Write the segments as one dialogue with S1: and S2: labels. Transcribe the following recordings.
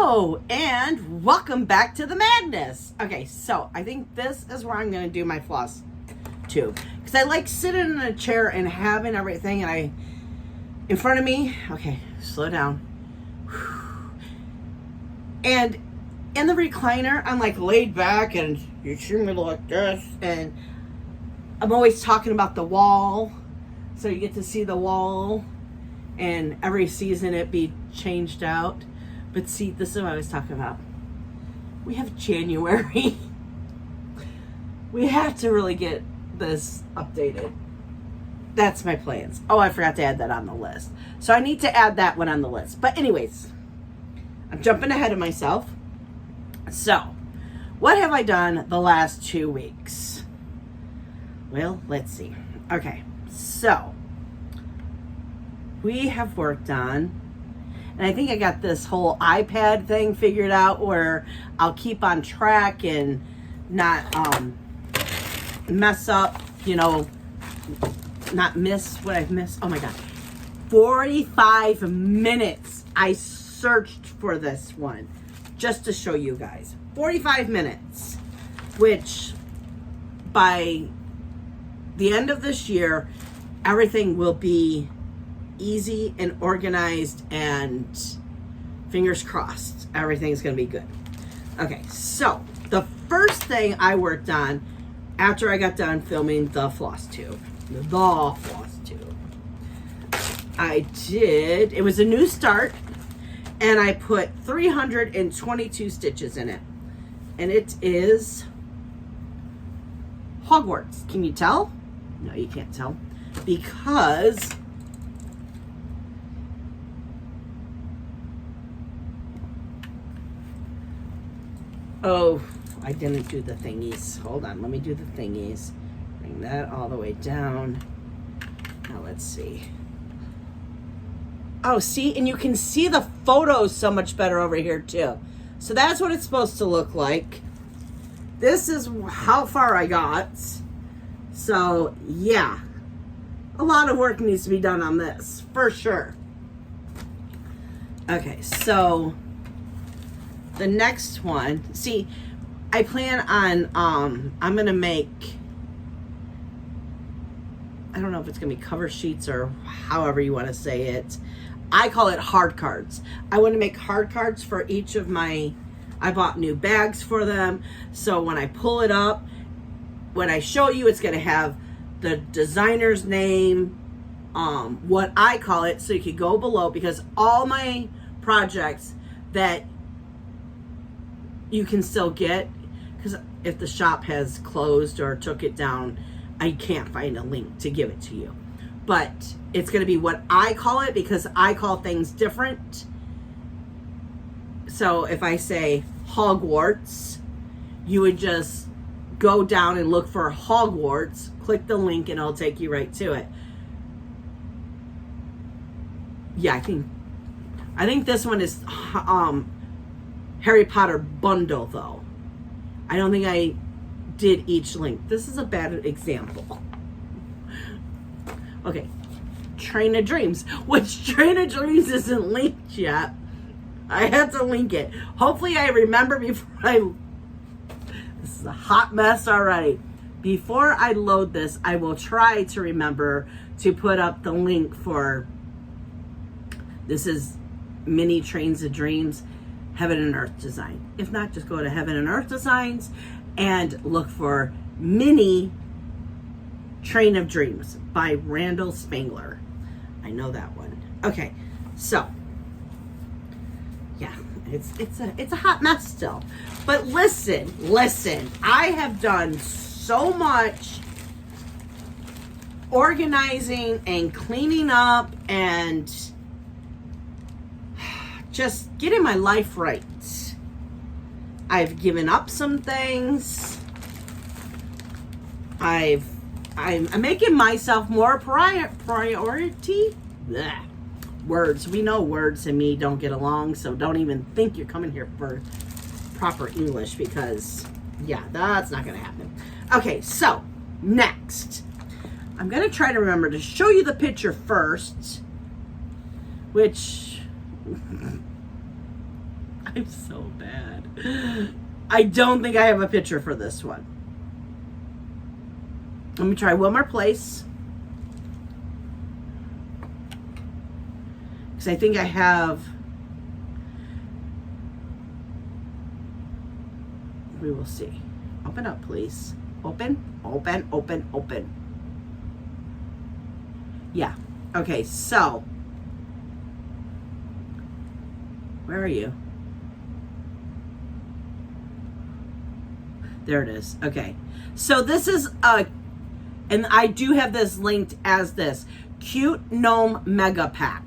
S1: Hello and welcome back to the madness. Okay, so I think this is where I'm going to do my floss tube because I like sitting in a chair and having everything in front of me. Okay, slow down. And in the recliner, I'm like laid back and you see me like this, and I'm always talking about the wall, so you get to see the wall, and every season it be changed out. But see, this is what I was talking about. We have January. We have to really get this updated. That's my plans. Oh, I forgot to add that on the list. So I need to add that one on the list. But anyways, I'm jumping ahead of myself. So, what have I done the last 2 weeks? Well, let's see. Okay, so we have worked on, and I think I got this whole iPad thing figured out where I'll keep on track and not mess up, not miss what I've missed. Oh my God. 45 minutes I searched for this one just to show you guys. 45 minutes, which by the end of this year, everything will be easy and organized, and fingers crossed, everything's gonna be good. Okay, so the first thing I worked on after I got done filming the floss tube, it was a new start, and I put 322 stitches in it, and it is Hogwarts. Can you tell? No, you can't tell, because oh, I didn't do the thingies. Hold on, let me do the thingies. Bring that all the way down. Now let's see. Oh, see, and you can see the photos so much better over here too. So that's what it's supposed to look like. This is how far I got. So yeah, a lot of work needs to be done on this, for sure. Okay, so the next one, see, I plan on, I'm going to make, I don't know if it's going to be cover sheets or however you want to say it. I call it hard cards. I want to make hard cards for each of I bought new bags for them. So when I pull it up, when I show you, it's going to have the designer's name, what I call it, so you can go below, because all my projects that you can still get, because if the shop has closed or took it down, I can't find a link to give it to you. But it's going to be what I call it, because I call things different. So if I say Hogwarts, you would just go down and look for Hogwarts, click the link, and it'll take you right to it. Yeah, I think this one is Harry Potter bundle, though. I don't think I did each link. This is a bad example. Okay, Train of Dreams, which Train of Dreams isn't linked yet. I have to link it. Hopefully I remember before this is a hot mess already. Before I load this, I will try to remember to put up the link for, this is Mini Trains of Dreams, Heaven and Earth Design. If not, just go to Heaven and Earth Designs and look for Mini Train of Dreams by Randall Spangler. I know that one. Okay, so yeah, it's a hot mess still. But listen, I have done so much organizing and cleaning up and just getting my life right. I've given up some things. I'm making myself more priority. Blech. Words. We know words and me don't get along, so don't even think you're coming here for proper English, because yeah, that's not gonna happen. Okay, so next, I'm gonna try to remember to show you the picture first, which I'm so bad. I don't think I have a picture for this one. Let me try one more place. Because I think I have... We will see. Open up, please. Open, open, open, open. Yeah. Okay, so... Where are you? There it is. Okay. So this is a... And I do have this linked as this. Cute Gnome Mega Pack.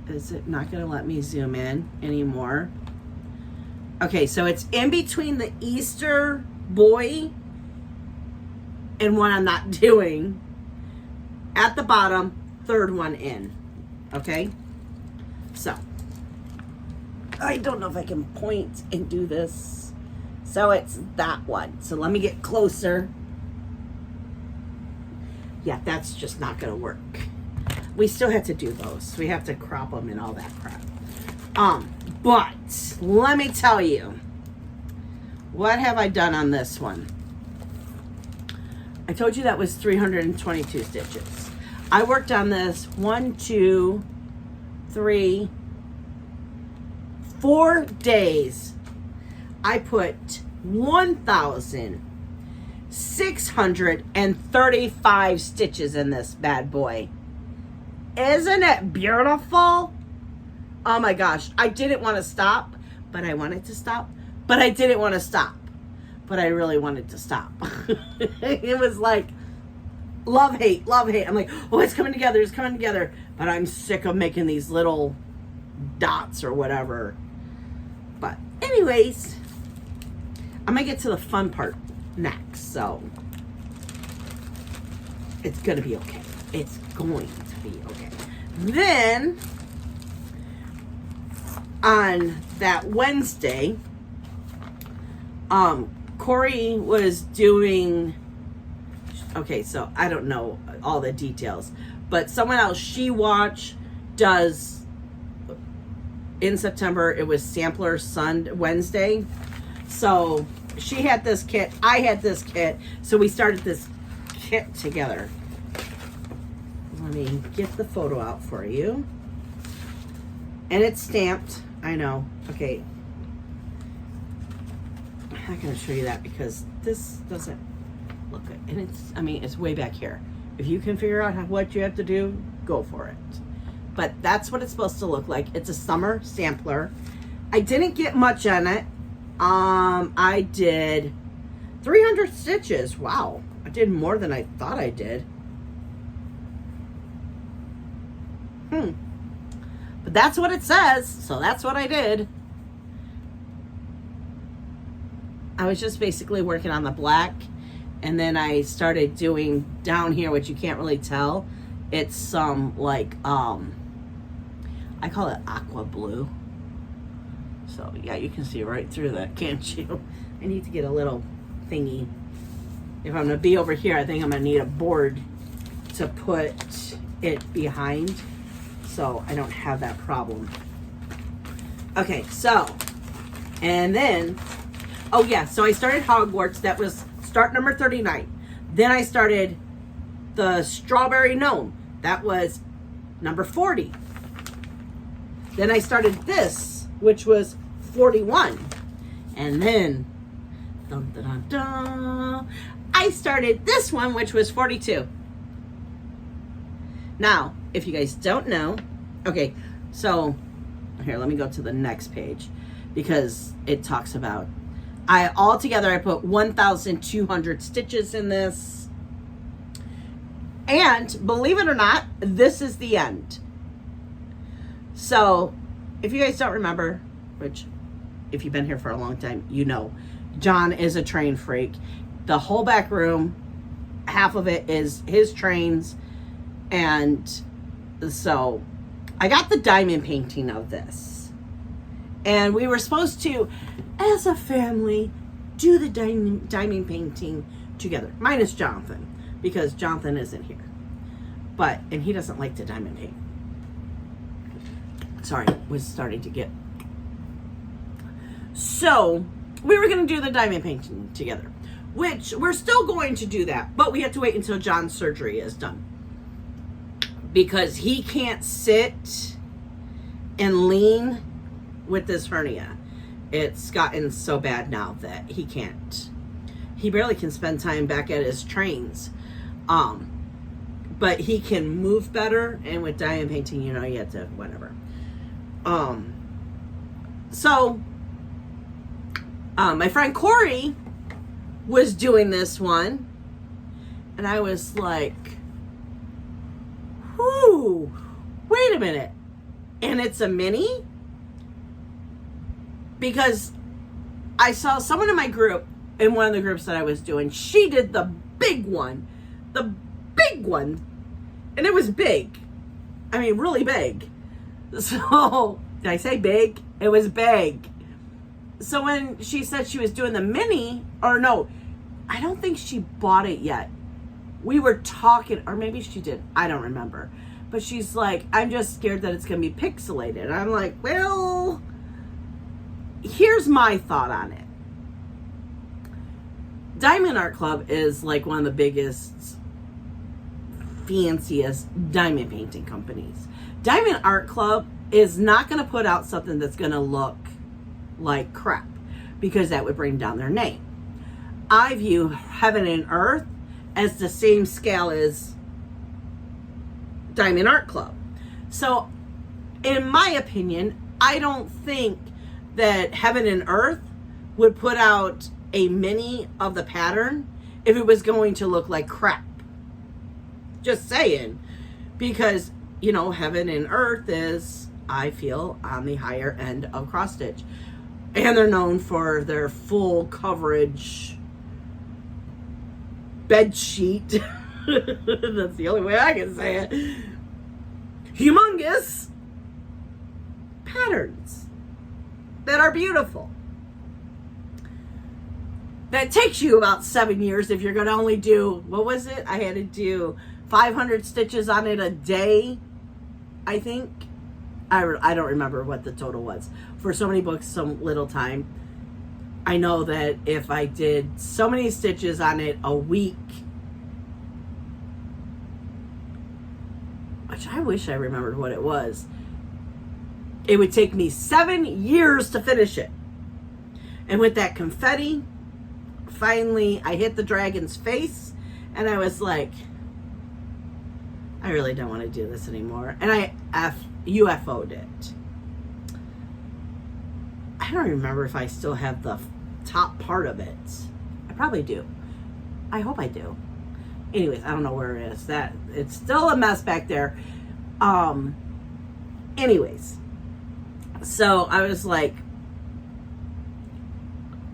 S1: Is it not going to let me zoom in anymore? Okay, so it's in between the Easter boy and one I'm not doing. At the bottom, third one in. Okay? So, I don't know if I can point and do this. So it's that one. So let me get closer. Yeah, that's just not going to work. We still have to do those. We have to crop them and all that crap. But let me tell you, what have I done on this one? I told you that was 322 stitches. I worked on this 1, 2, 3, 4 days. I put 1,635 stitches in this bad boy. Isn't it beautiful? Oh my gosh. I didn't want to stop, but I wanted to stop. But I didn't want to stop. But I really wanted to stop. It was like love, hate, love, hate. I'm like, oh, it's coming together. It's coming together. But I'm sick of making these little dots or whatever. But anyways, I'm going to get to the fun part next. So it's going to be okay. It's going to be okay. Then on that Wednesday, Corey was doing, okay, so I don't know all the details, but someone else she watched does, in September, it was Sampler Wednesday. So she had this kit, I had this kit, so we started this kit together. Let me get the photo out for you. And it's stamped, I know, okay. I'm not going to show you that because this doesn't look good. And it's, I mean, it's way back here. If you can figure out what you have to do, go for it. But that's what it's supposed to look like. It's a summer sampler. I didn't get much on it. I did 300 stitches. Wow. I did more than I thought I did. But that's what it says, so that's what I did. I was just basically working on the black, and then I started doing down here, which you can't really tell. It's some like, I call it aqua blue. So yeah, you can see right through that, can't you? I need to get a little thingy. If I'm gonna be over here, I think I'm gonna need a board to put it behind, so I don't have that problem. Okay, so, and then, oh yeah, so I started Hogwarts. That was start number 39. Then I started the Strawberry Gnome. That was number 40. Then I started this, which was 41. And then, dun, dun, dun, dun, I started this one, which was 42. Now, if you guys don't know, okay, so here, let me go to the next page because it talks about, altogether I put 1,200 stitches in this. And believe it or not, this is the end. So if you guys don't remember, which if you've been here for a long time, you know, John is a train freak. The whole back room, half of it is his trains. And so I got the diamond painting of this. And we were supposed to, as a family, do the diamond painting together. Minus Jonathan, because Jonathan isn't here. But, and he doesn't like to diamond paint. Sorry, was starting to get So we were going to do the diamond painting together, which we're still going to do that, but we have to wait until John's surgery is done, because he can't sit and lean with this hernia. It's gotten so bad now that he can't. He barely can spend time back at his trains. But he can move better, and with diamond painting, you know, you have to whatever. So my friend Corey was doing this one, and I was like, whoo, wait a minute. And it's a mini? Because I saw someone in my group, in one of the groups that I was doing, she did the big one. The big one. And it was big. I mean, really big. So, did I say big? It was big. So when she said she was doing the mini, or no, I don't think she bought it yet. We were talking, or maybe she did. I don't remember. But she's like, I'm just scared that it's going to be pixelated. And I'm like, well, here's my thought on it. Diamond Art Club is like one of the biggest, fanciest diamond painting companies. Diamond Art Club is not going to put out something that's going to look like crap, because that would bring down their name. I view Heaven and Earth as the same scale as Diamond Art Club. So, in my opinion, I don't think that Heaven and Earth would put out a mini of the pattern if it was going to look like crap. Just saying. Because, you know, Heaven and Earth is, I feel, on the higher end of cross stitch. And they're known for their full coverage bed sheet. That's the only way I can say it. Humongous patterns that are beautiful. That takes you about 7 years if you're going to only do, what was it? I had to do 500 stitches on it a day, I think. I don't remember what the total was. For so many books, so little time. I know that if I did so many stitches on it a week, which I wish I remembered what it was, it would take me 7 years to finish it. And with that confetti, finally I hit the dragon's face, and I was like, I really don't want to do this anymore. And I UFO'd it. I don't remember if I still have the top part of it. I probably do. I hope I do. Anyways, I don't know where it is. That it's still a mess back there. Anyways, so I was like,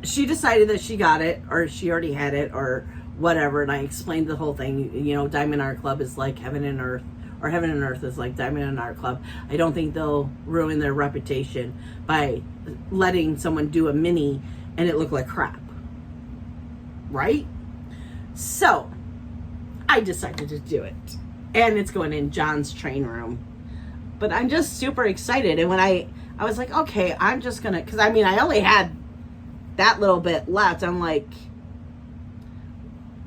S1: she decided that she got it, or she already had it, or whatever, and I explained the whole thing. You know, Diamond Art Club is like Heaven and Earth, or Heaven and Earth is like Diamond and Art Club. I don't think they'll ruin their reputation by letting someone do a mini and it look like crap, right? So I decided to do it, and it's going in John's train room. But I'm just super excited. And when I was like, okay, I'm just gonna, because I mean, I only had that little bit left. I'm like,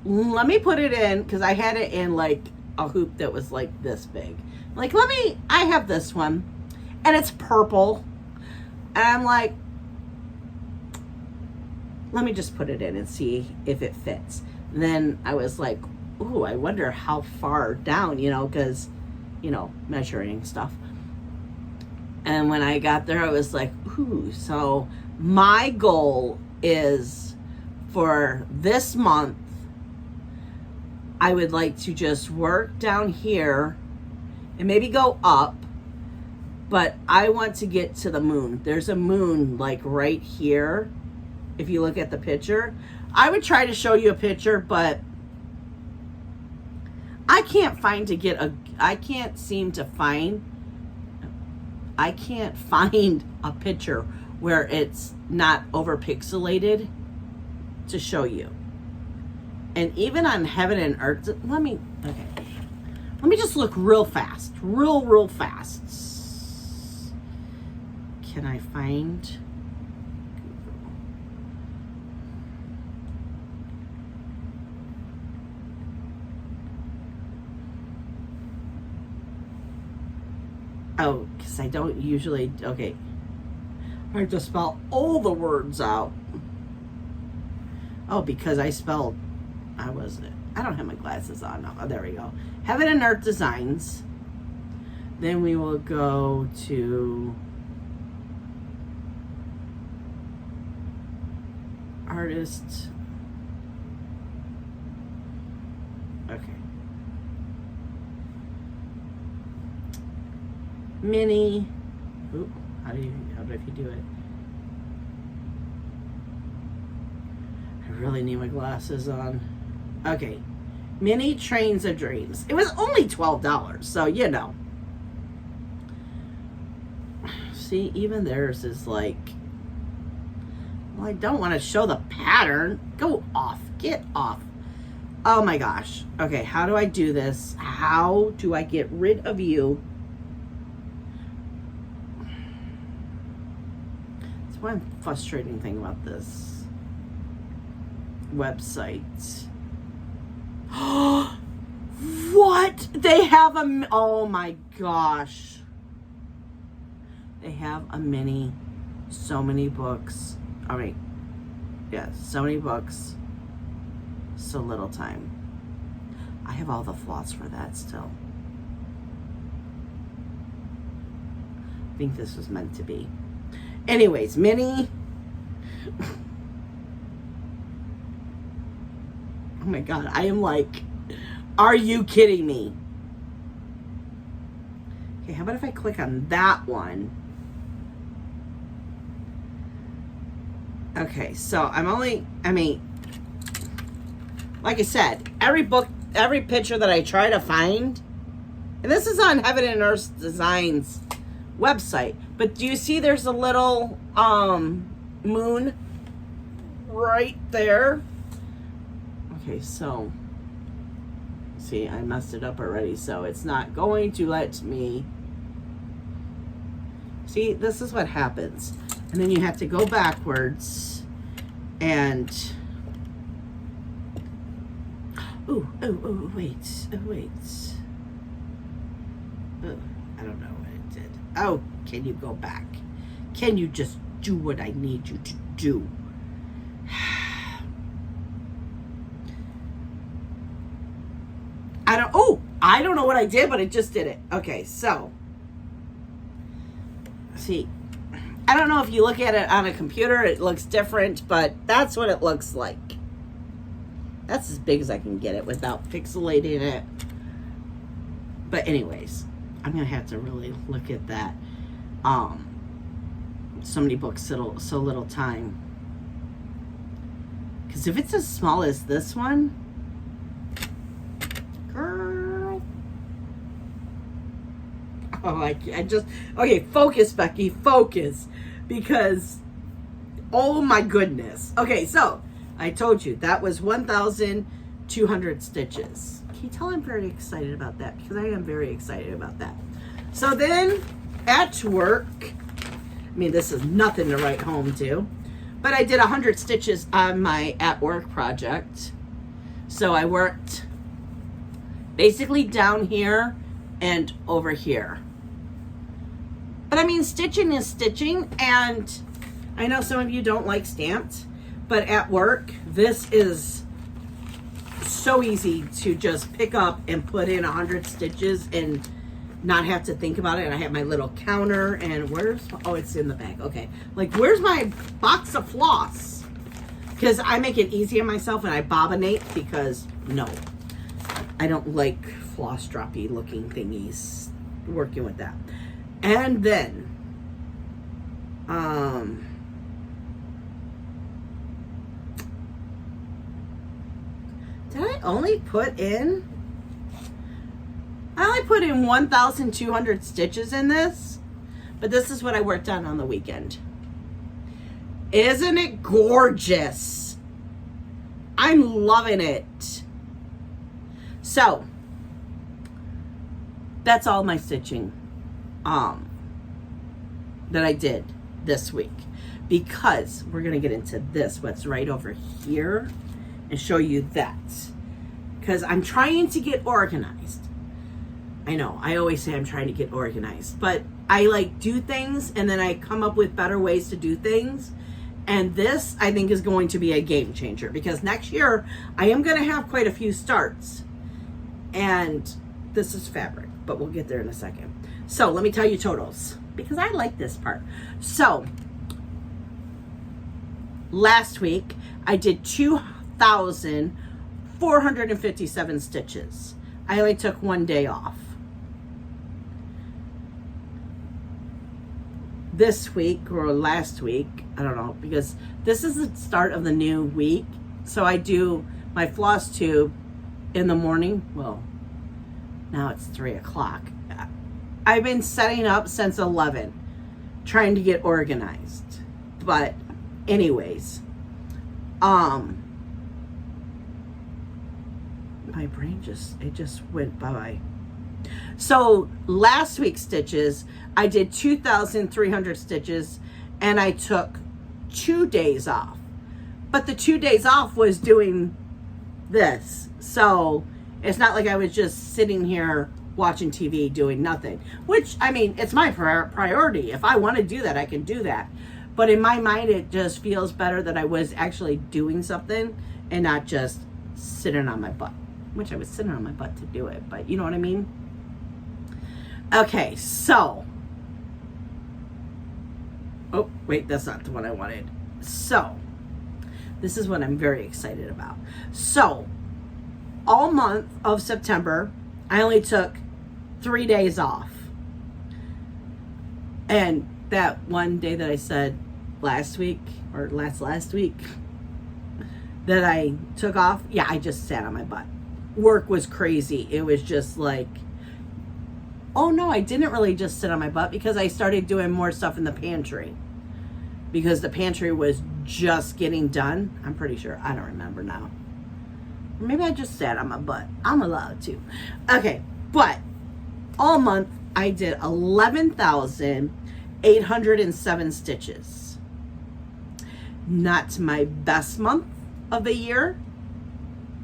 S1: let me put it in, because I had it in like a hoop that was like this big. Like, I have this one, and it's purple, and I'm like, let me just put it in and see if it fits. And then I was like, ooh, I wonder how far down, you know, because, you know, measuring stuff. And when I got there, I was like, ooh. So my goal is for this month, I would like to just work down here and maybe go up, but I want to get to the moon. There's a moon like right here. If you look at the picture, I would try to show you a picture, but I can't find a picture where it's not over pixelated to show you. And even on Heaven and Earth, let me just look real fast, real fast. Can I find Oh, because I don't usually, okay. I have to spell all the words out. Oh, because I spelled, I don't have my glasses on. Oh, there we go. Heaven and Earth Designs. Then we will go to artist. Okay. Mini. Ooh, how do you do it? I really need my glasses on. Okay. Mini Trains of Dreams. It was only $12, so you know. See, even theirs is like, well, I don't want to show the pattern. Go off. Get off. Oh my gosh. Okay, how do I do this? How do I get rid of you? That's one frustrating thing about this website. What? They have a, oh my gosh. They have a mini, so many books. All right. Yeah, so many books, so little time. I have all the floss for that still. I think this was meant to be. Anyways, mini. Oh my God, I am like, are you kidding me? Okay, how about if I click on that one? Okay, so like I said, every book, every picture that I try to find, and this is on Heaven and Earth Designs website, but do you see there's a little moon right there? Okay, so, see, I messed it up already, so it's not going to let me, see, this is what happens. And then you have to go backwards and, wait. Oh, I don't know what it did. Oh, can you go back? Can you just do what I need you to do? I don't know what I did, but it just did it. Okay, so, see, I don't know if you look at it on a computer, it looks different, but that's what it looks like. That's as big as I can get it without pixelating it. But anyways, I'm going to have to really look at that. So many books, so little time. Because if it's as small as this one, girl. Oh, I just, okay, focus, Becky, focus. Because, oh my goodness. Okay, so, I told you, that was 1,200 stitches. Can you tell I'm very excited about that? Because I am very excited about that. So then, at work, I mean, this is nothing to write home to, but I did 100 stitches on my at work project. So I worked basically down here and over here. But I mean, stitching is stitching, and I know some of you don't like stamped, but at work, this is so easy to just pick up and put in 100 stitches and not have to think about it. And I have my little counter, and where's, oh, it's in the bag. Okay. Like, where's my box of floss? Because I make it easy on myself and I bobbinate because, no, I don't like floss droppy looking thingies working with that. And then, did I only put in? I only put in 1,200 stitches in this, but this is what I worked on the weekend. Isn't it gorgeous? I'm loving it. So, that's all my stitching that I did this week, because we're going to get into this, what's right over here, and show you that, because I'm trying to get organized. I know, I always say I'm trying to get organized, but I like do things and then I come up with better ways to do things. And this, I think, is going to be a game changer because next year I am going to have quite a few starts. And this is fabric, but we'll get there in a second. So let me tell you totals because I like this part. So last week I did 2,457 stitches. I only took one day off. This week or last week, I don't know, because this is the start of the new week. So I do my Flosstube in the morning. Well, now it's 3 o'clock. I've been setting up since 11, trying to get organized. But anyways, my brain just went bye-bye. So last week's stitches, I did 2,300 stitches and I took 2 days off. But the 2 days off was doing this. So it's not like I was just sitting here watching TV doing nothing. Which, I mean, it's my priority. If I want to do that, I can do that. But in my mind, it just feels better that I was actually doing something and not just sitting on my butt. Which I was sitting on my butt to do it, but you know what I mean? Okay, so. Oh, wait, that's not the one I wanted. So, this is what I'm very excited about. So, all month of September, I only took 3 days off. And that one day that I said last week, or last week, that I took off, yeah, I just sat on my butt. Work was crazy. It was just like, oh no, I didn't really just sit on my butt because I started doing more stuff in the pantry. Because the pantry was just getting done. I'm pretty sure. I don't remember now. Maybe I just sat on my butt. I'm allowed to. Okay, but all month I did 11,807 stitches. Not my best month of the year,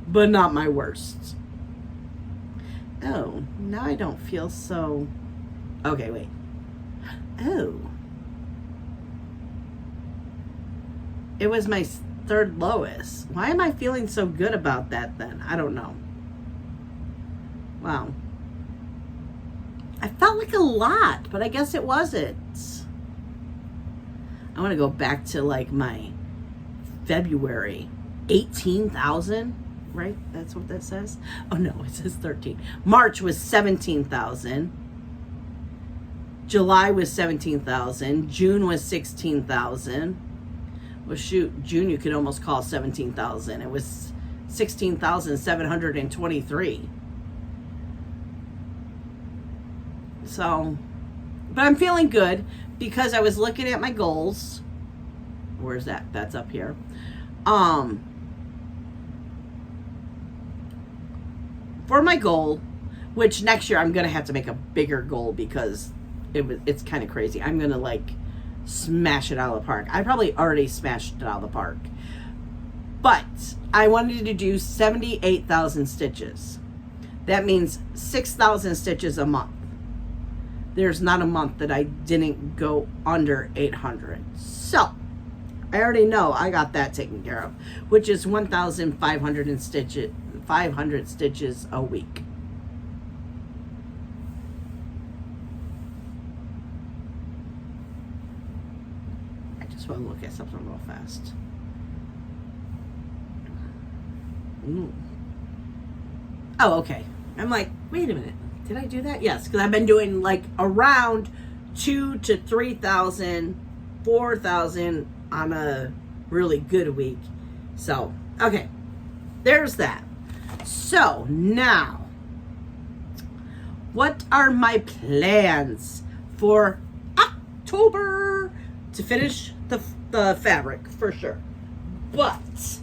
S1: but not my worst. Oh, now I don't feel so... Okay, wait. Oh. It was my third lowest. Why am I feeling so good about that then? I don't know. Wow. I felt like a lot, but I guess it wasn't. I want to go back to like my February. 18,000, right? That's what that says. Oh no, it says 13. March was 17,000. July was 17,000. June was 16,000. Well, shoot, June you could almost call 17,000. It was 16,723. So, but I'm feeling good because I was looking at my goals. Where's that? That's up here. For my goal, which next year I'm gonna have to make a bigger goal because it's kind of crazy. I'm gonna like smash it out of the park. I probably already smashed it out of the park, but I wanted to do 78,000 stitches. That means 6,000 stitches a month. There's not a month that I didn't go under 800. So I already know I got that taken care of, which is 1,500 stitches, 500 stitches a week. I just want to look at something real fast. Oh, okay. I'm like, wait a minute. Did I do that? Yes, because I've been doing like around 2,000 to 3,000, 4,000 on a really good week. So, okay. There's that. So, now, what are my plans for October? To finish the fabric, for sure. But,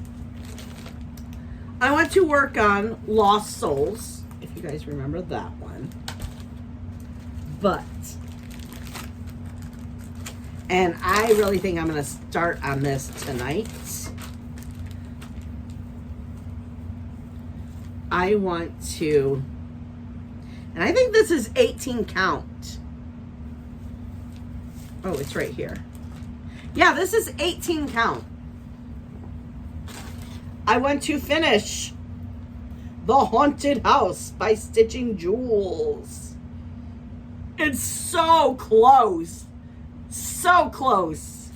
S1: I want to work on Lost Souls, if you guys remember that one. But, and I really think I'm going to start on this tonight. I want to And I think this is 18 count. Oh, it's right here. Yeah, this is 18 count. I want to finish The Haunted House by Stitching Jewels. It's so close. So close.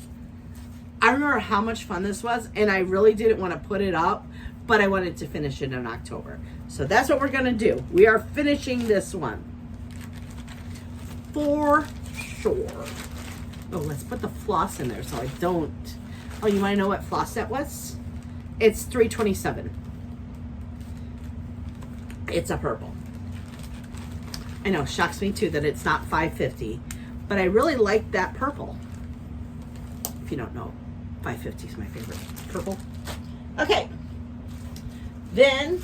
S1: I remember how much fun this was, and I really didn't want to put it up, but I wanted to finish it in October. So that's what we're going to do. We are finishing this one. For sure. Oh, let's put the floss in there so I don't. Oh, you want to know what floss that was? It's $3.27. It's a purple. I know, shocks me too that it's not $5.50, but I really like that purple. If you don't know, $5.50 is my favorite purple. Okay. Then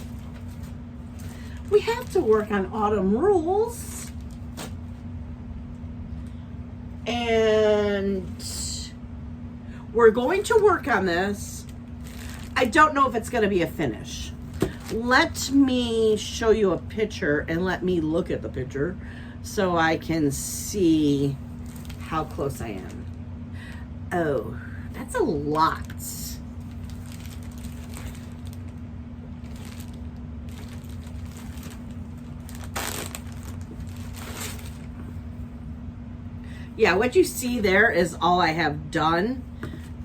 S1: we have to work on autumn rules. And we're going to work on this. I don't know if it's going to be a finish. Let me show you a picture and let me look at the picture so I can see how close I am. Oh, that's a lot. Yeah, what you see there is all I have done.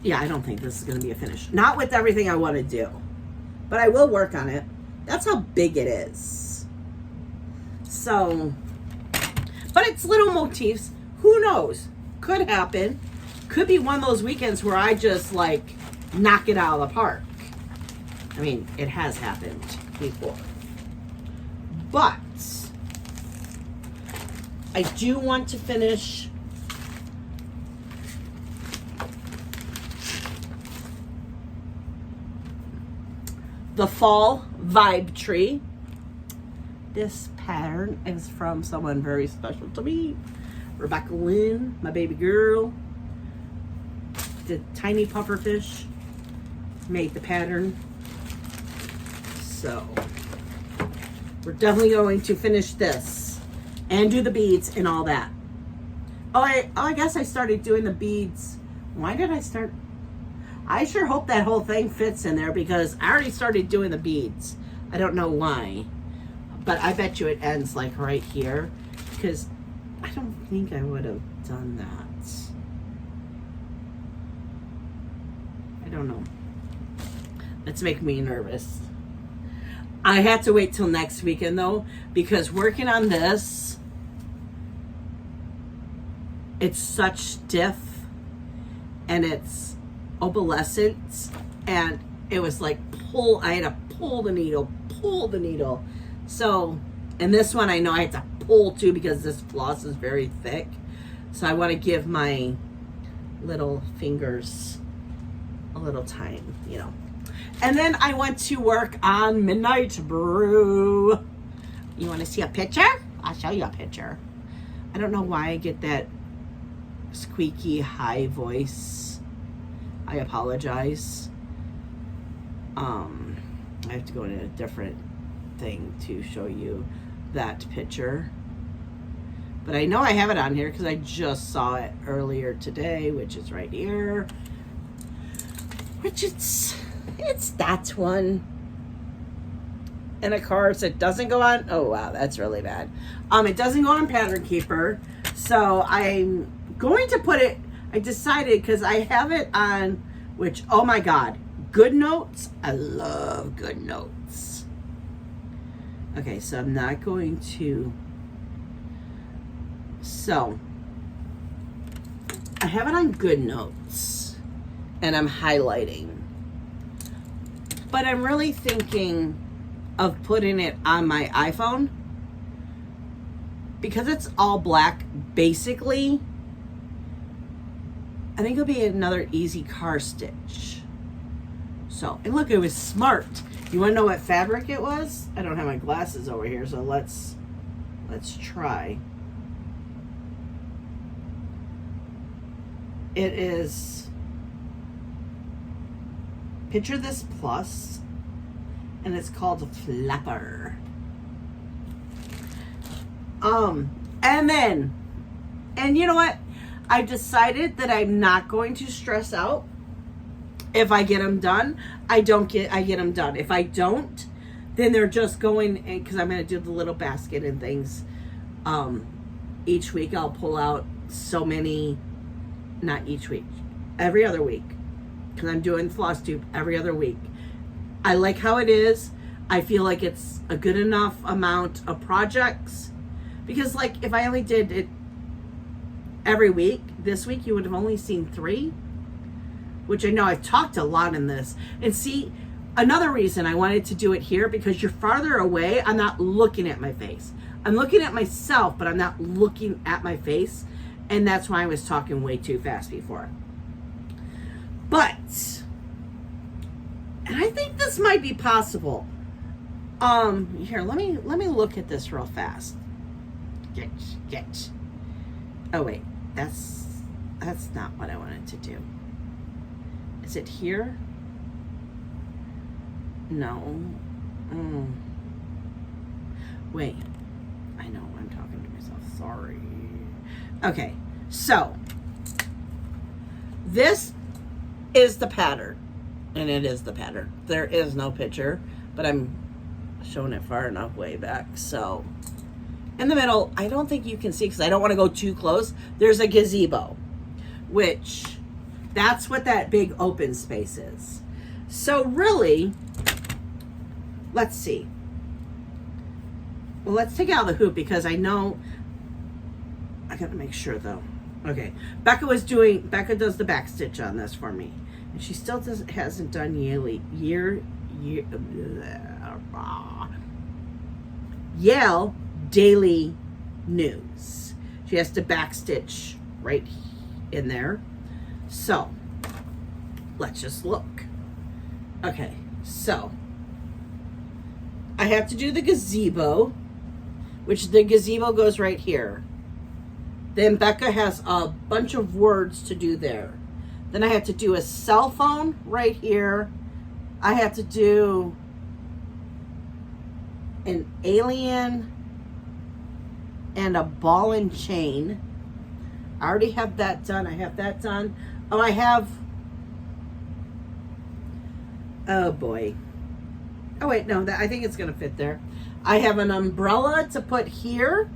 S1: Yeah, I don't think this is going to be a finish. Not with everything I want to do. But I will work on it. That's how big it is. So, but it's little motifs. Who knows? Could happen. Could be one of those weekends where I just like knock it out of the park. I mean, it has happened before. But I do want to finish the fall vibe tree. This pattern is from someone very special to me, Rebecca Lynn, my baby girl. The tiny pufferfish made the pattern. So we're definitely going to finish this and do the beads and all that. Oh, I guess I started doing the beads. Why did I start? I sure hope that whole thing fits in there because I already started doing the beads. I don't know why, but I bet you it ends like right here because I don't think I would have done that. I don't know. That's making me nervous. I have to wait till next weekend though because working on this, it's such stiff and it's opalescent, and it was like I had to pull the needle. So, and this one I know I had to pull too because this floss is very thick. So I want to give my little fingers a little time, you know. And then I want to work on Midnight Brew. You want to see a picture? I'll show you a picture. I don't know why I get that squeaky high voice. I apologize. I have to go in a different thing to show you that picture. But I know I have it on here because I just saw it earlier today, which is right here. Which it's that one. And of course it doesn't go on. Oh wow, that's really bad. It doesn't go on Pattern Keeper. So I'm going to put it, I decided because I have it on, which, oh my God, GoodNotes. I love GoodNotes. Okay, so I'm not going to, so I have it on GoodNotes and I'm highlighting, but I'm really thinking of putting it on my iPhone because it's all black basically. I think it'll be another easy car stitch. So, and look, it was smart. You want to know what fabric it was? I don't have my glasses over here, so let's try. It is, picture this plus, and it's called Flapper. And then, and you know what? I decided that I'm not going to stress out. If I get them done, I get them done. If I don't, then they're just going, because I'm going to do the little basket and things. Each week I'll pull out so many, not each week, every other week, because I'm doing Flosstube every other week. I like how it is. I feel like it's a good enough amount of projects, because like if I only did it every week, this week you would have only seen 3, which I know I've talked a lot in this. And see, another reason I wanted to do it here, because you're farther away, I'm not looking at my face. I'm looking at myself, but I'm not looking at my face. And that's why I was talking way too fast before. But, and I think this might be possible. Here, let me look at this real fast. Get. Oh wait, that's not what I wanted to do. Is it here? No. Wait. I know I'm talking to myself. Sorry. Okay. So, this is the pattern. And it is the pattern. There is no picture, but I'm showing it far enough way back. So, in the middle, I don't think you can see because I don't want to go too close. There's a gazebo, which that's what that big open space is. So really, let's see. Well, let's take out the hoop because I know, I gotta make sure though. Okay, Becca does the back stitch on this for me. And she still hasn't done Yale Daily News. She has to back stitch right in there. So, let's just look. Okay, so I have to do the gazebo, which the gazebo goes right here. Then Becca has a bunch of words to do there. Then I have to do a cell phone right here. I have to do an alien and a ball and chain. I already have that done. I have that done. Oh, oh boy. Oh wait, no, I think it's gonna fit there. I have an umbrella to put here.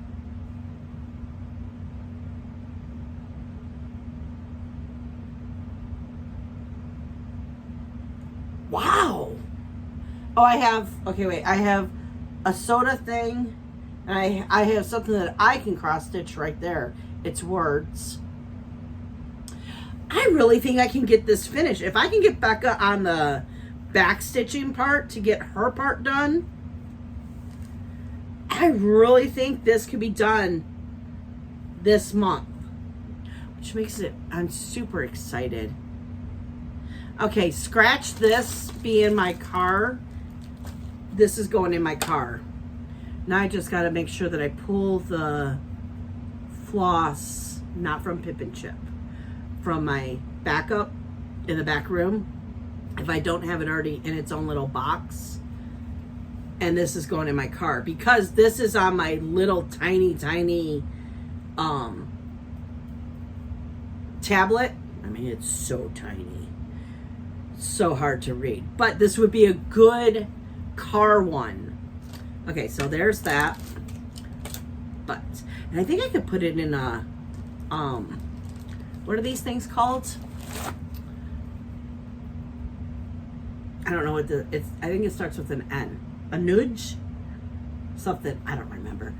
S1: Wow. Oh, I have a soda thing, and I have something that I can cross stitch right there. It's words. I really think I can get this finished. If I can get Becca on the back stitching part to get her part done, I really think this could be done this month, which makes it, I'm super excited. Okay, scratch this be in my car. This is going in my car. Now I just got to make sure that I pull the floss, not from Pip and Chip, from my backup in the back room. If I don't have it already in its own little box. And this is going in my car because this is on my little tiny tablet. I mean, it's so tiny. So hard to read, but this would be a good car one. Okay, so there's that. But, and I think I could put it in a, what are these things called? I don't know what I think it starts with an N. A nudge? Something, I don't remember.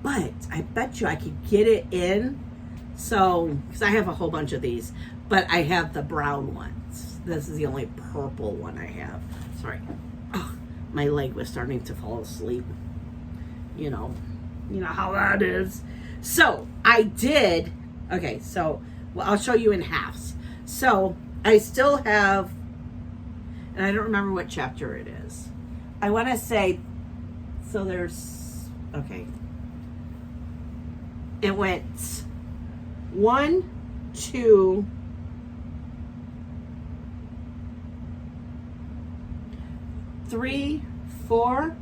S1: But I bet you I could get it in. So, because I have a whole bunch of these, but I have the brown ones. This is the only purple one I have. Sorry. Oh, my leg was starting to fall asleep. You know how that is. So, I did, okay, so, well, I'll show you in halves. So, I still have, and I don't remember what chapter it is. I want to say, so there's, okay. It went 1, 2, 3, 4,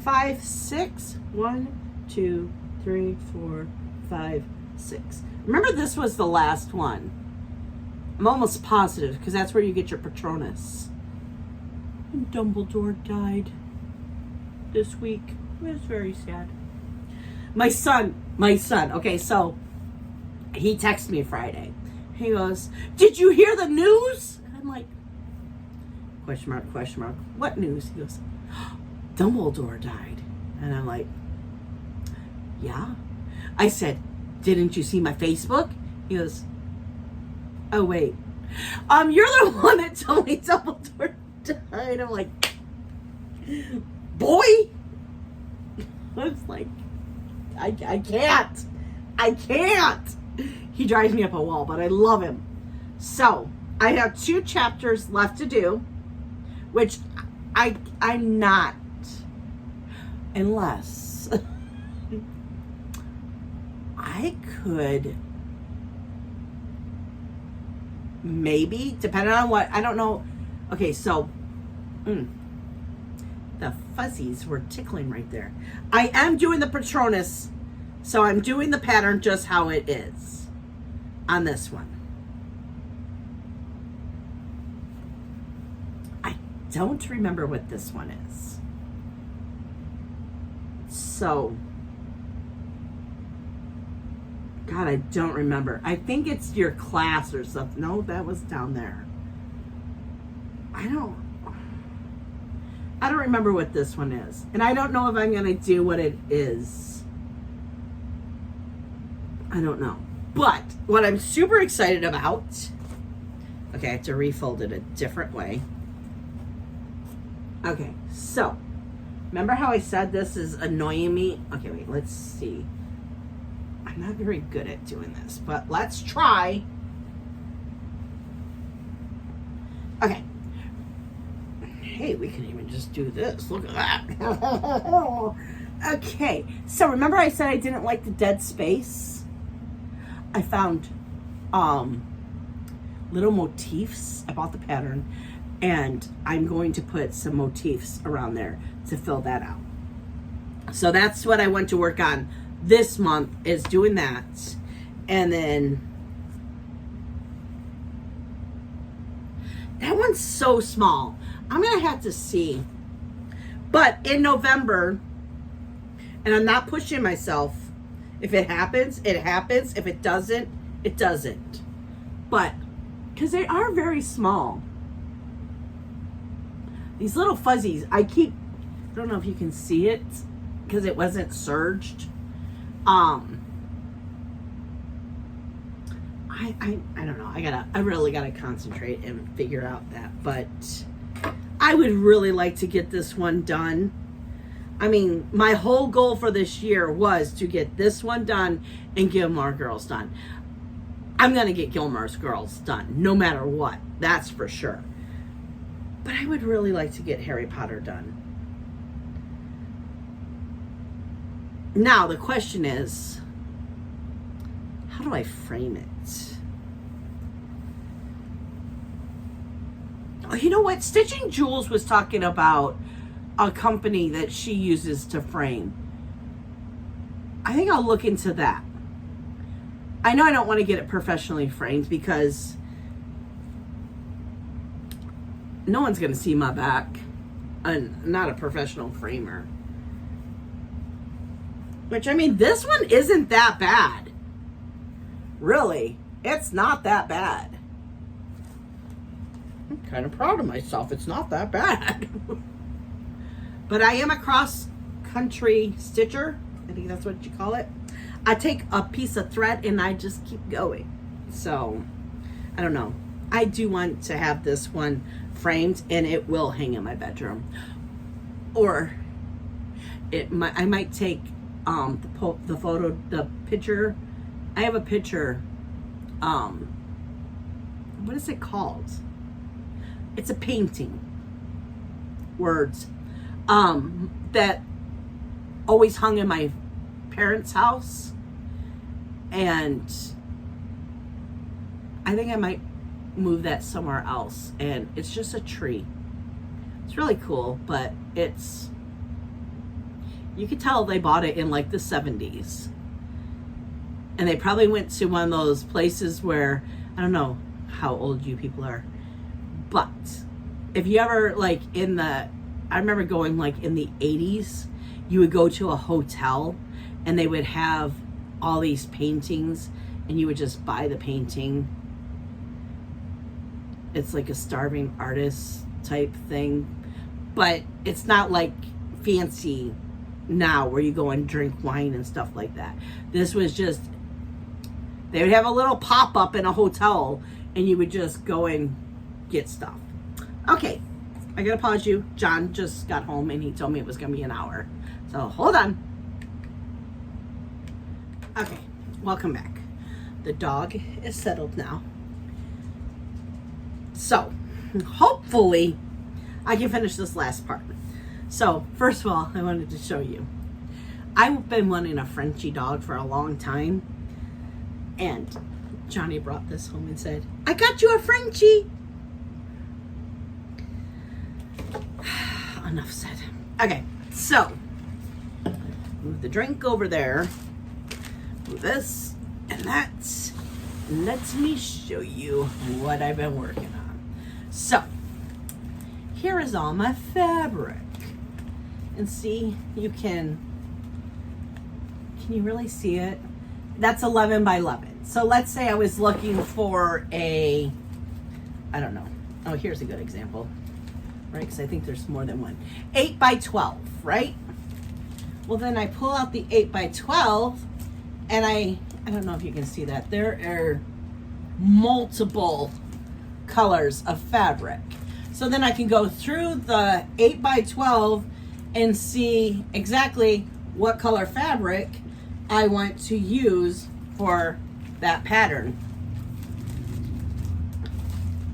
S1: 5, 6. 1, 2, 3, 4, 5, 6. Remember, this was the last one. I'm almost positive because that's where you get your Patronus. And Dumbledore died this week. It was very sad. My son. Okay, so he texted me Friday. He goes, "Did you hear the news?" And I'm like, question mark, question mark. What news? He goes, "Dumbledore died." And I'm like, yeah. I said, "Didn't you see my Facebook?" He goes, "Oh, wait. You're the one that told me Dumbledore died." I'm like, boy. I was like, I can't. I can't. He drives me up a wall, but I love him. So, I have 2 chapters left to do, which I'm not, unless I could maybe, depending on what, I don't know. Okay, so the fuzzies were tickling right there. I am doing the Patronus, so I'm doing the pattern just how it is on this one. I don't remember what this one is. So, God, I don't remember. I think it's your class or something. No, that was down there. I don't remember what this one is. And I don't know if I'm going to do what it is. I don't know. But what I'm super excited about... Okay, I have to refold it a different way. Okay, so... Remember how I said this is annoying me? Okay, wait, let's see. I'm not very good at doing this, but let's try. Okay. Hey, we can even just do this. Look at that. Okay, so remember I said I didn't like the dead space? I found little motifs. I bought the pattern, and I'm going to put some motifs around there to fill that out. So that's what I want to work on this month, is doing that. And then that one's so small. I'm going to have to see. But in November, and I'm not pushing myself, if it happens, it happens. If it doesn't, it doesn't. But, because they are very small. These little fuzzies, I don't know if you can see it, because it wasn't serged. I don't know. I really gotta concentrate and figure out that. But I would really like to get this one done. I mean, my whole goal for this year was to get this one done and Gilmore Girls done. I'm gonna get Gilmore Girls done, no matter what. That's for sure. But I would really like to get Harry Potter done. Now, the question is, how do I frame it? Oh, you know what? Stitching Jules was talking about a company that she uses to frame. I think I'll look into that. I know I don't want to get it professionally framed because no one's going to see my back. I'm not a professional framer. Which, I mean, this one isn't that bad. Really, it's not that bad. I'm kind of proud of myself. It's not that bad. But I am a cross-country stitcher. I think that's what you call it. I take a piece of thread and I just keep going. So, I don't know. I do want to have this one framed, and it will hang in my bedroom. Or I might take the picture. I have a picture. What is it called? It's a painting. Words. That always hung in my parents' house. And I think I might move that somewhere else. And it's just a tree. It's really cool, but you could tell they bought it in like the 70s. And they probably went to one of those places where, I don't know how old you people are, but if you ever like I remember going like in the 80s, you would go to a hotel and they would have all these paintings and you would just buy the painting. It's like a starving artist type thing, but it's not like fancy now where you go and drink wine and stuff like that. This was just, they would have a little pop-up in a hotel and you would just go and get stuff. Okay, I gotta pause you. John just got home and he told me it was gonna be an hour. So hold on. Okay, welcome back. The dog is settled now. So, hopefully, I can finish this last part. So, first of all, I wanted to show you. I've been wanting a Frenchie dog for a long time. And Johnny brought this home and said, I got you a Frenchie. Enough said. Okay, so, move the drink over there. Move this and that. Let me show you what I've been working on. So, here is all my fabric. And see, can you really see it? That's 11 by 11. So let's say I was looking for I don't know. Oh, here's a good example, right? Because I think there's more than one. 8 by 12, right? Well, then I pull out the 8 by 12 and I don't know if you can see that. There are multiple colors of fabric. So then I can go through the 8 by 12 and see exactly what color fabric I want to use for that pattern.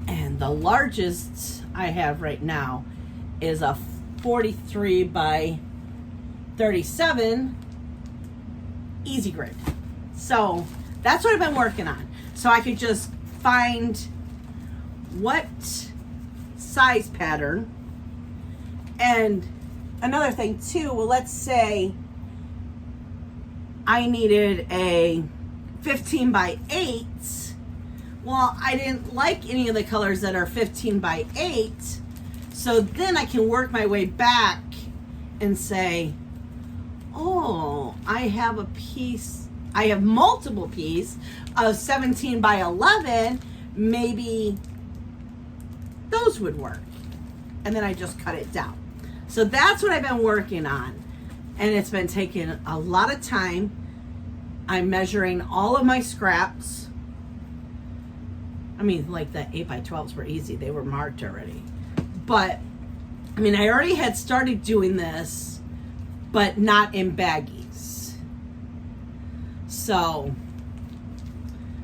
S1: And the largest I have right now is a 43 by 37 easy grid. So that's what I've been working on. So I could just find what size pattern. And another thing too, well, let's say I needed a 15 by 8. Well, I didn't like any of the colors that are 15 by 8. So then I can work my way back and say, oh, I have multiple pieces of 17 by 11. Maybe those would work. And then I just cut it down. So that's what I've been working on. And it's been taking a lot of time. I'm measuring all of my scraps. I mean, like the 8 by 12s were easy. They were marked already. But, I mean, I already had started doing this, but not in baggies. So,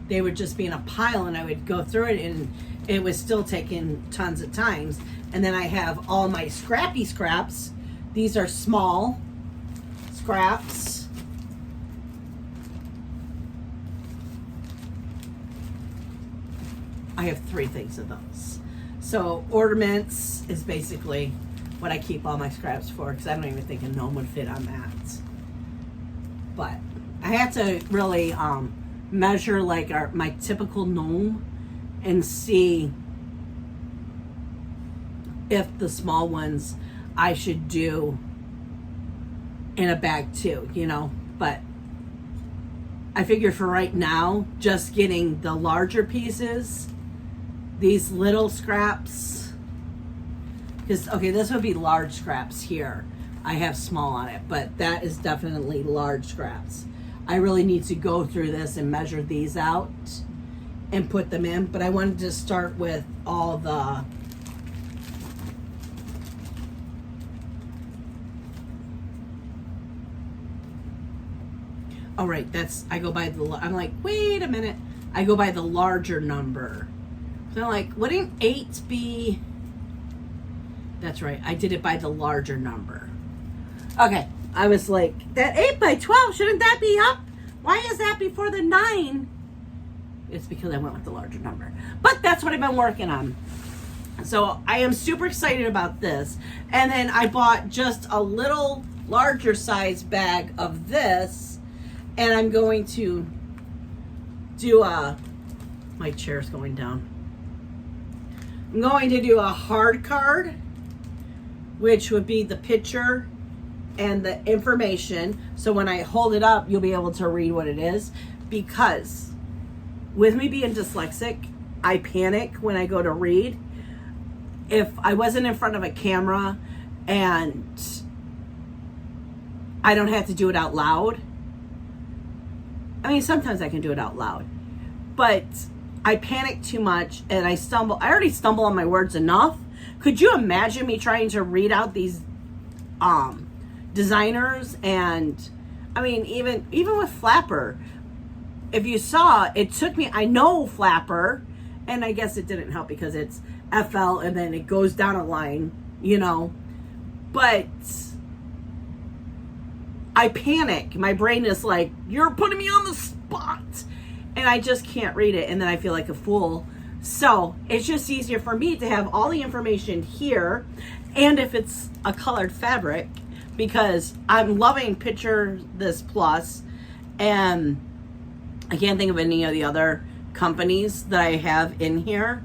S1: they would just be in a pile and I would go through it and it was still taking tons of times. And then I have all my scrappy scraps. These are small scraps. I have 3 things of those. So ornaments is basically what I keep all my scraps for because I don't even think a gnome would fit on that. But I had to really measure like my typical gnome and see if the small ones I should do in a bag too, you know. But I figure for right now, just getting the larger pieces, these little scraps, because, okay, this would be large scraps here. I have small on it, but that is definitely large scraps. I really need to go through this and measure these out and put them in, but I wanted to start with all the oh, right, I go by I'm like, wait a minute. I go by the larger number. So I'm like, wouldn't 8 be? That's right, I did it by the larger number. Okay, I was like, that 8 by 12, shouldn't that be up? Why is that before the 9? It's because I went with the larger number. But that's what I've been working on. So I am super excited about this. And then I bought just a little larger size bag of this. And I'm going to do my chair's going down. I'm going to do a hard card, which would be the picture and the information. So when I hold it up, you'll be able to read what it is. Because with me being dyslexic, I panic when I go to read. If I wasn't in front of a camera and I don't have to do it out loud. I mean, sometimes I can do it out loud, but I panic too much and I stumble. I already stumble on my words enough. Could you imagine me trying to read out these designers? And I mean, even with Flapper, if you saw, it took me, I know Flapper, and I guess it didn't help because it's FL and then it goes down a line, you know, but I panic. My brain is like, you're putting me on the spot, and I just can't read it, and then I feel like a fool. So it's just easier for me to have all the information here, and if it's a colored fabric, because I'm loving Picture This Plus, and I can't think of any of the other companies that I have in here,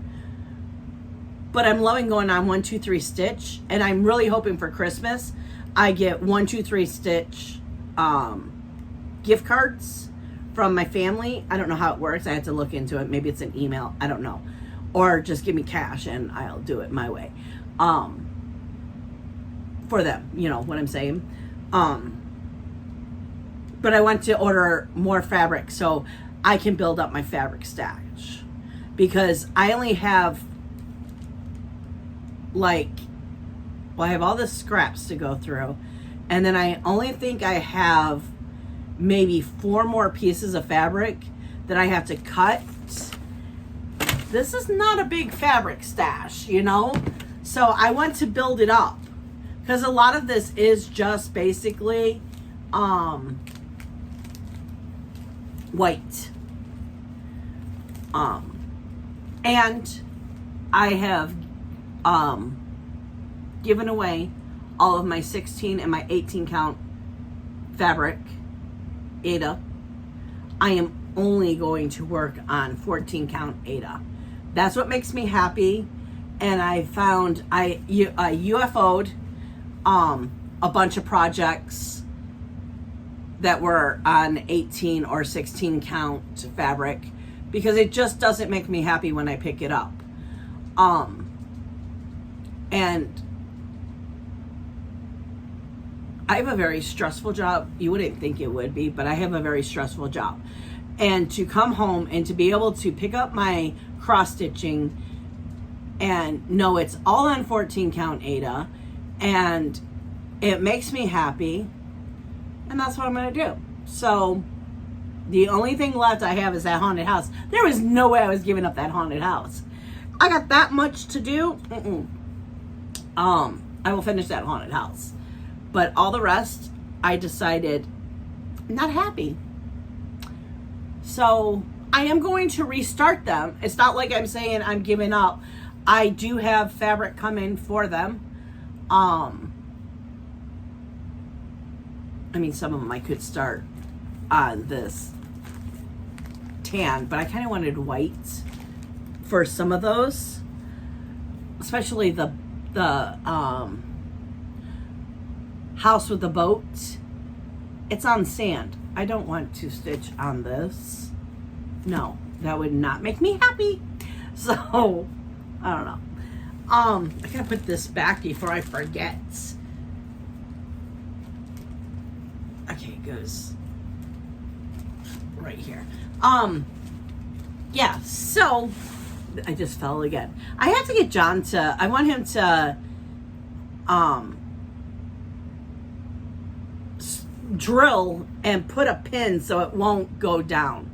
S1: but I'm loving going on 1, 2, 3 stitch, and I'm really hoping for Christmas I get 1, 2, 3 stitch gift cards from my family. I don't know how it works. I had to look into it. Maybe it's an email. I don't know. Or just give me cash and I'll do it my way. For them, you know what I'm saying? But I want to order more fabric so I can build up my fabric stash. Because I only have I have all the scraps to go through. And then I only think I have maybe 4 more pieces of fabric that I have to cut. This is not a big fabric stash, you know? So I want to build it up. Because a lot of this is just basically white. And I have given away all of my 16 and my 18 count fabric, Ada. I am only going to work on 14 count Ada. That's what makes me happy. And I found I UFO'd a bunch of projects that were on 18 or 16 count fabric because it just doesn't make me happy when I pick it up. And I have a very stressful job. You wouldn't think it would be, but I have a very stressful job. And to come home and to be able to pick up my cross stitching and know it's all on 14 count Ada, and it makes me happy, and that's what I'm going to do. So the only thing left I have is that haunted house. There was no way I was giving up that haunted house. I got that much to do. I will finish that haunted house. But all the rest, I decided I'm not happy. So I am going to restart them. It's not like I'm saying I'm giving up. I do have fabric coming for them. I mean, some of them I could start on this tan, but I kind of wanted white for some of those, especially the house with the boat. It's on sand. I don't want to stitch on this. No, that would not make me happy. So I don't know. I gotta put this back before I forget. Okay, it goes right here. Yeah, so I just fell again. I have to get John to, I want him to drill and put a pin so it won't go down.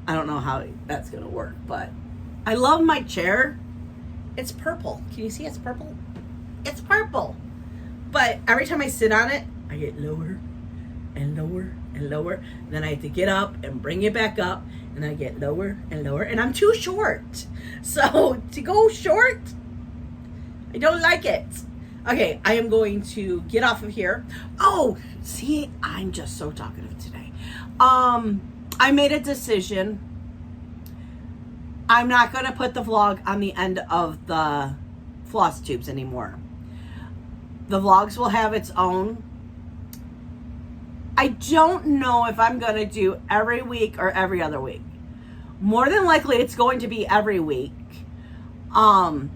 S1: I don't know how that's gonna work, but I love my chair. It's purple. Can you see it's purple? It's purple. But every time I sit on it, I get lower and lower and lower. Then I have to get up and bring it back up, and I get lower and lower, and I'm too short. So to go short, I don't like it. Okay, I am going to get off of here. Oh, see, I'm just so talkative today. I made a decision I'm not going to put the vlog on the end of the floss tubes anymore. The vlogs will have its own. I don't know if I'm going to do every week or every other week. More than likely, it's going to be every week. And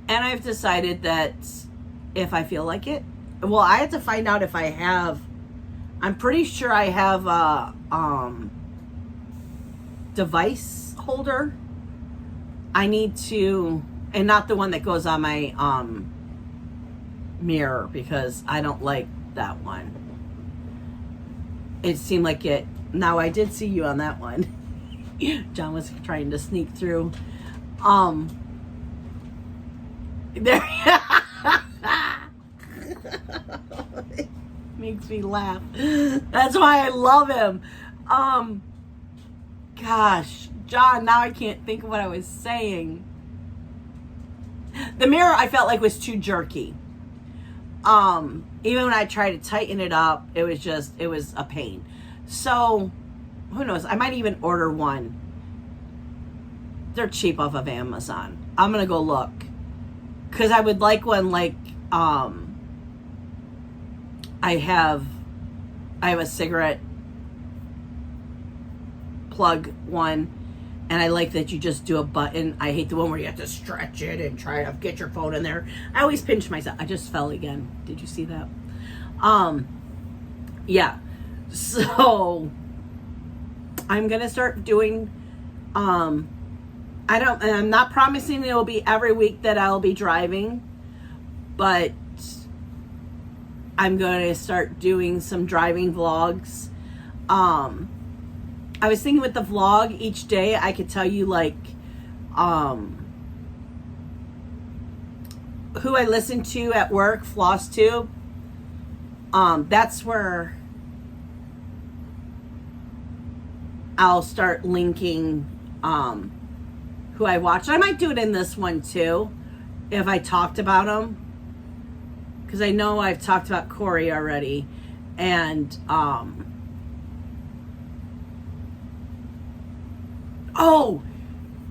S1: I've decided that if I feel like it, well, I have to find out if I have, I'm pretty sure I have a device holder. I need to, and not the one that goes on my mirror, because I don't like that one. It seemed like it. Now, I did see you on that one. John was trying to sneak through. There. Makes me laugh. That's why I love him. Gosh, John, now I can't think of what I was saying. The mirror I felt like was too jerky. Even when I tried to tighten it up, it was a pain. So, who knows? I might even order one. They're cheap off of Amazon. I'm gonna go look. Because I would like one like, I have a cigarette plug one, and I like that you just do a button. I hate the one where you have to stretch it and try to get your phone in there. I always pinch myself. I just fell again. Did you see that? Yeah. So I'm gonna start doing, I'm not promising it will be every week that I'll be driving, but I'm going to start doing some driving vlogs. I was thinking with the vlog each day, I could tell you like, who I listen to at work, Flosstube. That's where I'll start linking, who I watch. I might do it in this one too, if I talked about them, because I know I've talked about Corey already, and oh,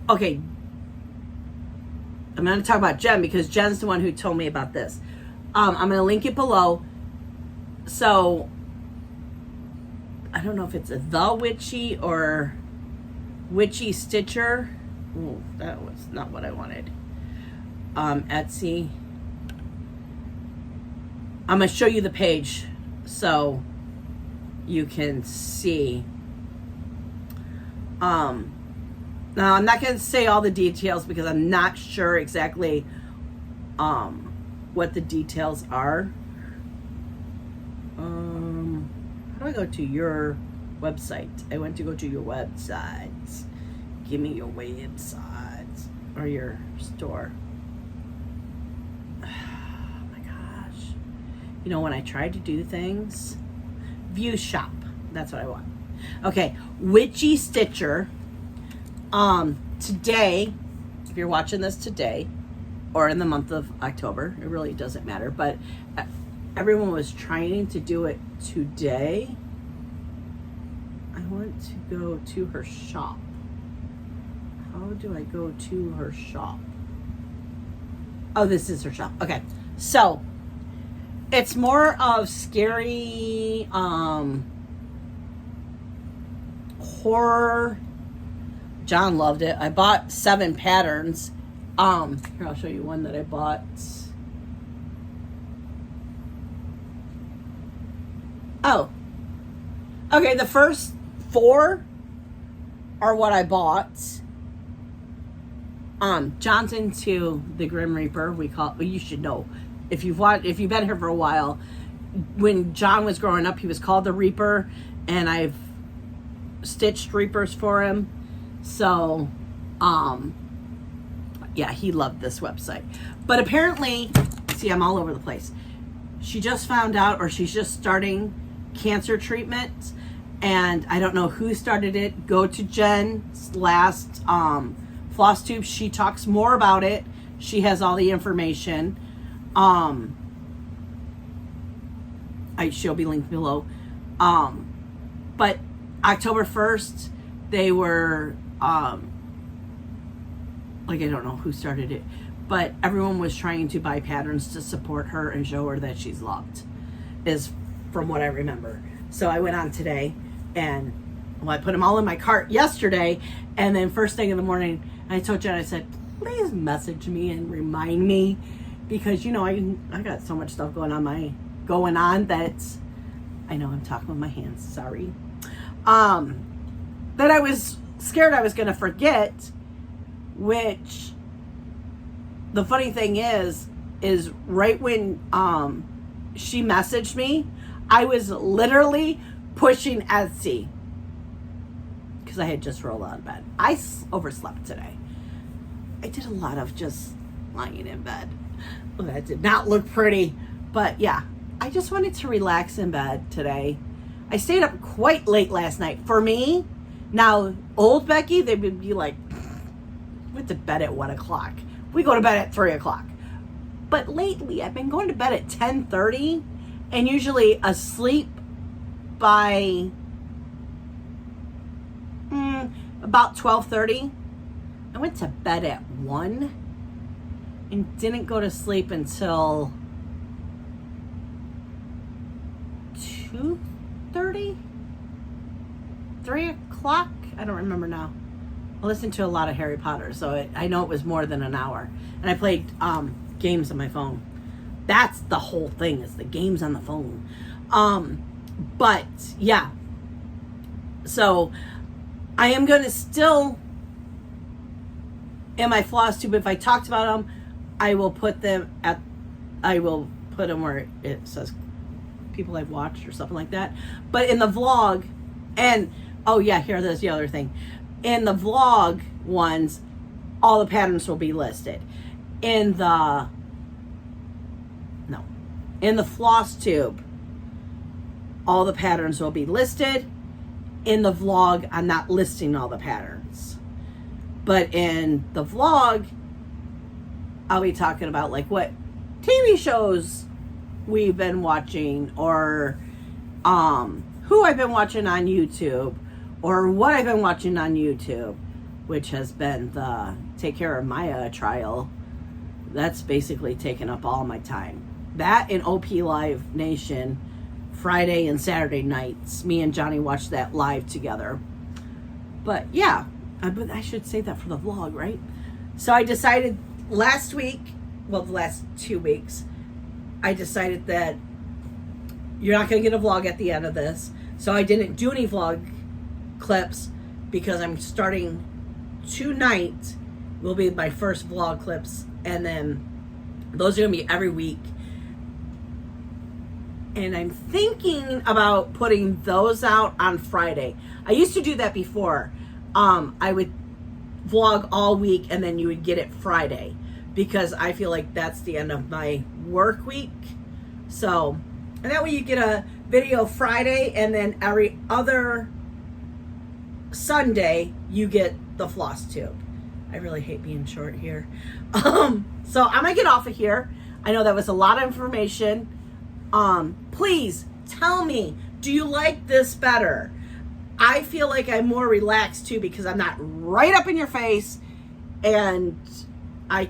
S1: okay. I'm going to talk about Jen, because Jen's the one who told me about this. I'm going to link it below. So I don't know if it's The Witchy or Witchy Stitcher. Ooh, that was not what I wanted. Etsy. I'm going to show you the page so you can see. Now, I'm not going to say all the details because I'm not sure exactly what the details are. How do I go to your website? I went to go to your website. Give me your website or your store. Oh my gosh. You know, when I tried to do things, view shop. That's what I want. Okay, Witchy Stitcher. Today, if you're watching this today or in the month of October, it really doesn't matter, but everyone was trying to do it today. I want to go to her shop. How do I go to her shop? Oh, this is her shop. Okay. So, it's more of scary, horror. John loved it. I bought 7 patterns. Here, I'll show you one that I bought. Oh. Okay, the first 4 are what I bought. John's into the Grim Reaper. You should know. If you've been here for a while, when John was growing up, he was called the Reaper, and I've stitched Reapers for him. So, yeah, he loved this website. But apparently, see, I'm all over the place. She just found out, or she's just starting cancer treatment, and I don't know who started it. Go to Jen's last Flosstube. She talks more about it. She has all the information. She'll be linked below. But October 1st, they were like, I don't know who started it, but everyone was trying to buy patterns to support her and show her that she's loved, is from what I remember. So I went on today and, well, I put them all in my cart yesterday, and then first thing in the morning, I told Jen, I said, please message me and remind me, because, you know, I got so much stuff going on that I know I'm talking with my hands, sorry. That I was scared I was going to forget, which the funny thing is right when she messaged me, I was literally pushing Etsy because I had just rolled out of bed. I overslept today. I did a lot of just lying in bed. Well, that did not look pretty, but yeah, I just wanted to relax in bed today. I stayed up quite late last night. For me, now, old Becky, they would be like, went to bed at 1 o'clock. We go to bed at 3 o'clock. But lately, I've been going to bed at 10:30 and usually asleep by about 12:30. I went to bed at 1 and didn't go to sleep until 2:30? 3 o'clock? I don't remember now. I listened to a lot of Harry Potter, so I know it was more than an hour. And I played games on my phone. That's the whole thing, is the games on the phone. But yeah. So I am going to still, in my Flosstube, if I talked about them, I will put them where it says people I've watched or something like that. But in the vlog, and oh yeah, there's the other thing. In the vlog ones, all the patterns will be listed. In the Flosstube, all the patterns will be listed. In the vlog, I'm not listing all the patterns. But in the vlog, I'll be talking about like what TV shows we've been watching, or who I've been watching on YouTube, or what I've been watching on YouTube, which has been the Take Care of Maya trial. That's basically taken up all my time. That and OP Live Nation, Friday and Saturday nights. Me and Johnny watch that live together. But yeah, but I should say that for the vlog, right? So I decided last week, well, the last 2 weeks, I decided that you're not going to get a vlog at the end of this. So I didn't do any vlog clips because I'm starting tonight will be my first vlog clips, and then those are going to be every week. And I'm thinking about putting those out on Friday. I used to do that before. I would vlog all week and then you would get it Friday, because I feel like that's the end of my work week. So, and that way you get a video Friday, and then every other Sunday you get the Flosstube. I really hate being short here. So I'm gonna get off of here. I know that was a lot of information. Please tell me, do you like this better? I feel like I'm more relaxed too, because I'm not right up in your face and I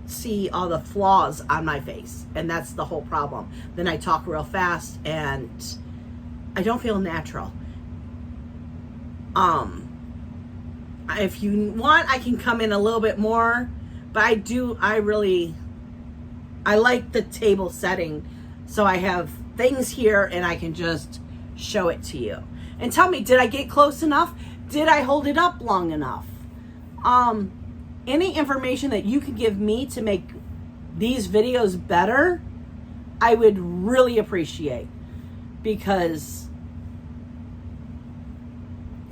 S1: see all the flaws on my face, and that's the whole problem. Then I talk real fast and I don't feel natural. If you want, I can come in a little bit more, but I like the table setting, so I have things here and I can just show it to you. And tell me, did I get close enough? Did I hold it up long enough? Any information that you could give me to make these videos better, I would really appreciate, because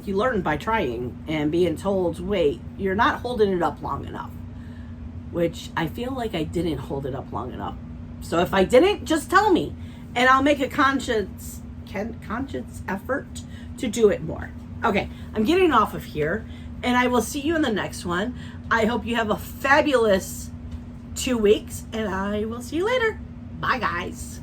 S1: you learn by trying and being told, wait, you're not holding it up long enough, which I feel like I didn't hold it up long enough. So if I didn't, just tell me and I'll make a conscious effort to do it more. Okay, I'm getting off of here, and I will see you in the next one. I hope you have a fabulous 2 weeks, and I will see you later. Bye, guys.